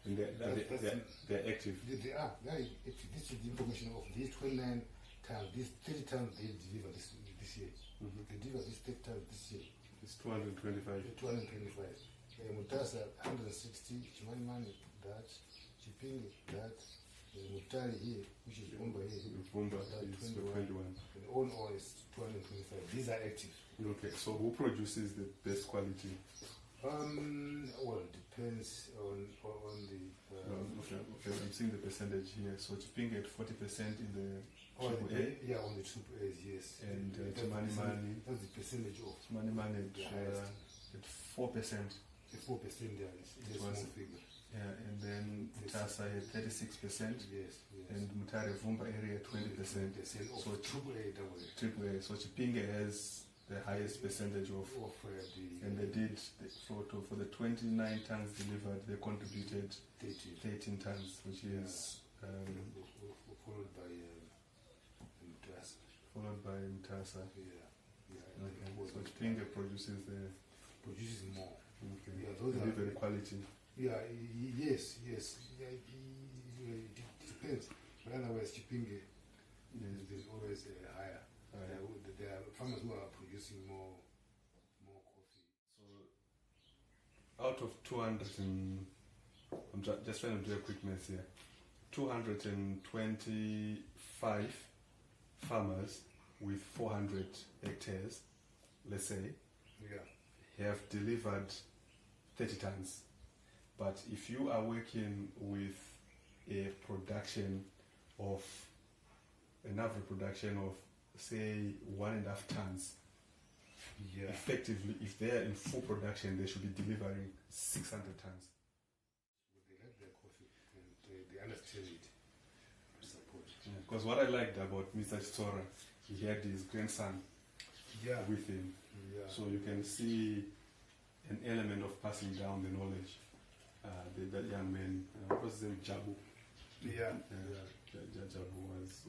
And they're active. They are very active. This is the information of these 29 tons, these 30 tons they deliver this year. They deliver this 30 tons this year. It's 225. 225. Mutasa 160, Chimani that, Chipingi that, Mutari here, which is Umba here. Umba is 21. And all is 225. These are active. Okay, so who produces the best quality? Well, it depends on the. Okay, I'm seeing the percentage here. So Chipingi at 40% in the triple A. Yeah, on the triple A's, yes. And Chimani. That's the percentage of. Chimani at 4%. 4%, yeah, it's a small figure. Yeah, and then Mutasa at 36%. Yes. And Mutare Vumba area 20%. So triple A, double A. Triple A. So Chipinge has the highest percentage of and they did for the 29 tons delivered, they contributed 13 tons, which is followed by Mutasa. Yeah. Okay. So Chipinge produces more. Okay. Yeah, those are very quality. Yeah. Yes. Yeah, it depends. But otherwise, Chipinge is always higher. There are farmers who are producing more coffee. So, out of 200 and I'm just trying to do a quick math here. 225 farmers with 400 hectares, let's say, have delivered 30 tons. But if you are working with an average production of say 1.5 tons, effectively, if they are in full production, they should be delivering 600 tons. They like their coffee and they understand it. Support. Because what I liked about Mr. Chitora, he had his grandson with him. So you can see an element of passing down the knowledge. That young man, what was his name? Jabu. Jabu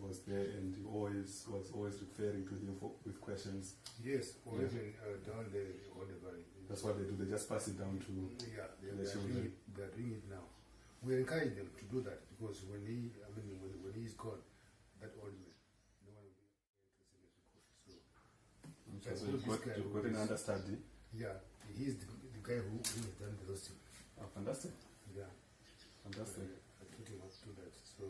was there, and he was always referring to him with questions. Yes, or even down there on the valley. That's what they do. They just pass it down to they are doing it now. We encourage them to do that because when he's gone, that old man, no one will be interested in coffee. So you've got an understudy. Yeah, he's the guy who has done the roasting. Oh, fantastic. Yeah. Fantastic. I put him up to that. So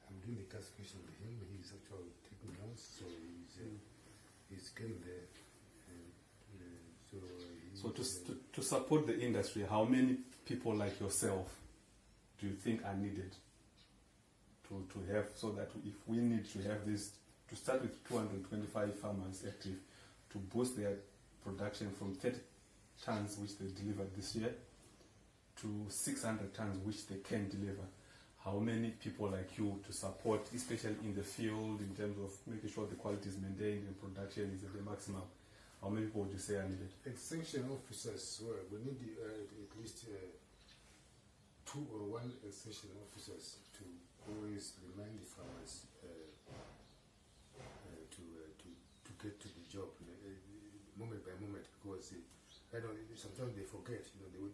I'm doing the task question with him. He's actually taking notes, so he's getting there. So to support the industry, how many people like yourself do you think are needed to have, so that if we need to have this, to start with 225 farmers active, to boost their production from 30 tons which they delivered this year to 600 tons which they can deliver? How many people like you to support, especially in the field, in terms of making sure the quality is maintained and production is at the maximum? How many people would you say are needed? Extension officers, well, we need at least 2 or 1 extension officers to always remind the farmers to get to the job moment by moment, because sometimes they forget.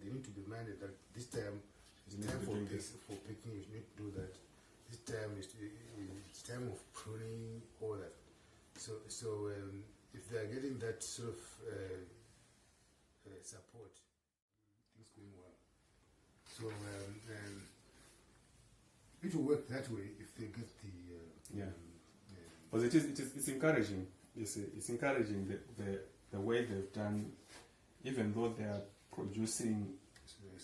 They need to be reminded that this time is time for picking. You need to do that. This time is it's time of pruning, all that. So if they are getting that sort of support, things going well. So it will work that way if they get the but it's encouraging. It's encouraging the way they've done, even though they are producing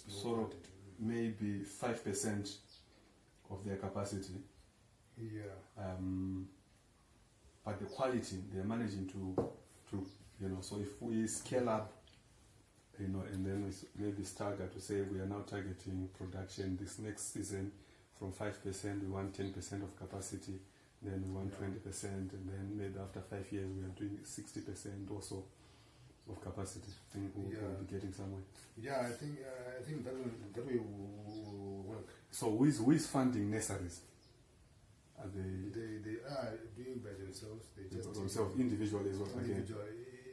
sort of maybe 5% of their capacity. But the quality they're managing to so if we scale up, and then we maybe stagger to say we are now targeting production this next season from 5%, we want 10% of capacity, then we want 20%, and then maybe after 5 years we are doing 60% also of capacity. I think we'll be getting somewhere. Yeah, I think that way will work. So who is funding nurseries? Are they are doing by themselves. They just themselves individually as well.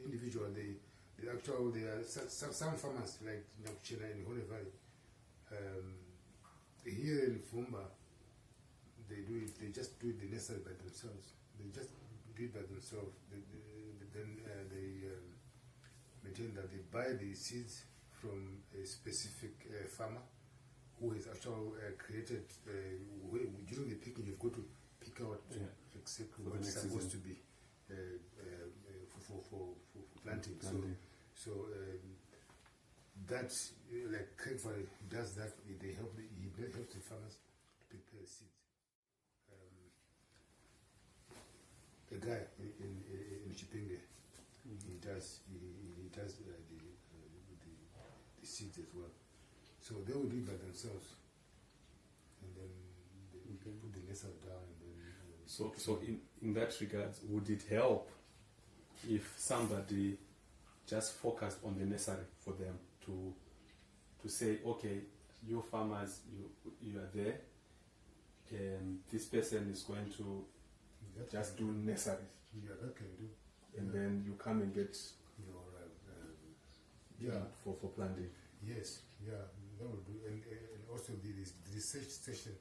Individual. They are some farmers like Nakuchina in Holy Valley. here in Fumba, they do it. They just do the necessary by themselves. They just do it by themselves. Then they maintain that they buy the seeds from a specific farmer who is actually created. During the picking, you've got to pick out exactly what is supposed to be for planting. So that, like Cephas does that, he helps the farmers to prepare seeds. A guy in Chipinge, he does the seeds as well. So they will do it by themselves, and then they put the lesser down, and then. So in that regard, would it help if somebody just focused on the necessary for them to say, okay, you farmers, you are there, and this person is going to just do necessary. Yeah, that can do. And then you come and get your for planting. Yes, yeah, that would do. And also the research station,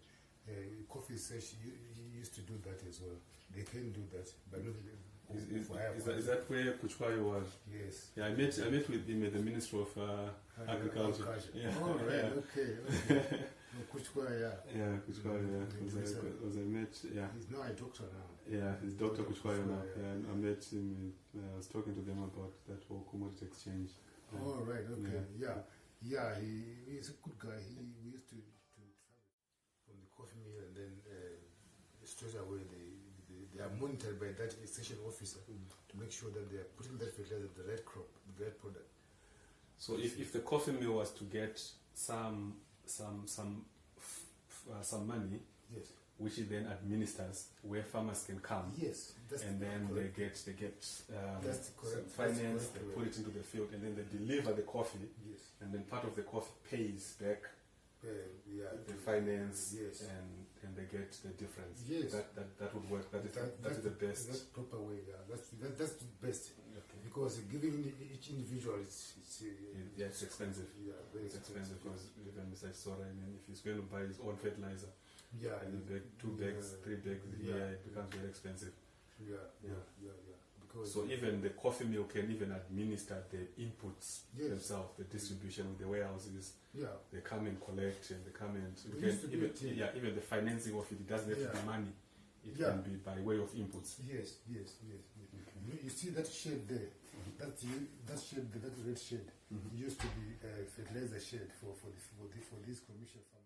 coffee research, you used to do that as well. They can do that, but not. Is that where Kuchwayo was? Yes. Yeah, I met with him at the Ministry of Agriculture. Yeah. Oh, right, okay. No, Kuchwayo, yeah, Kuchwayo, yeah. Was I met, yeah. He's now a doctor now. Yeah, he's Dr. Kuchwayo now. Yeah, I met him, I was talking to them about that whole commodity exchange. Oh, right, okay. Yeah, he's a good guy. We used to travel from the coffee mill, and then straight away they are monitored by that extension officer to make sure that they are putting that fertilizer, the right crop, the right product. So if the coffee mill was to get some money, yes, which it then administers where farmers can come, yes, and then correct. they get that's correct. finance, they put it into the field, and then they deliver the coffee, yes, and then part of the coffee pays back the finance, yes, and they get the difference. Yes, that would work. That is the best. That's proper way. Yeah, that's the best. Okay. Because giving each individual it's expensive. Yeah, very expensive because even Mr. Sora, I mean, if he's going to buy his own fertilizer, yeah, and two bags, 3 bags here, it becomes very expensive. Yeah. Because so even the coffee mill can even administer the inputs themselves, the distribution with the warehouses. Yeah, they come and collect, and they come and even the financing of it doesn't have to be money. It can be by way of inputs. Yes. You see that shed there? That shed, that red shed, used to be a fertilizer shed for these commercial farmers.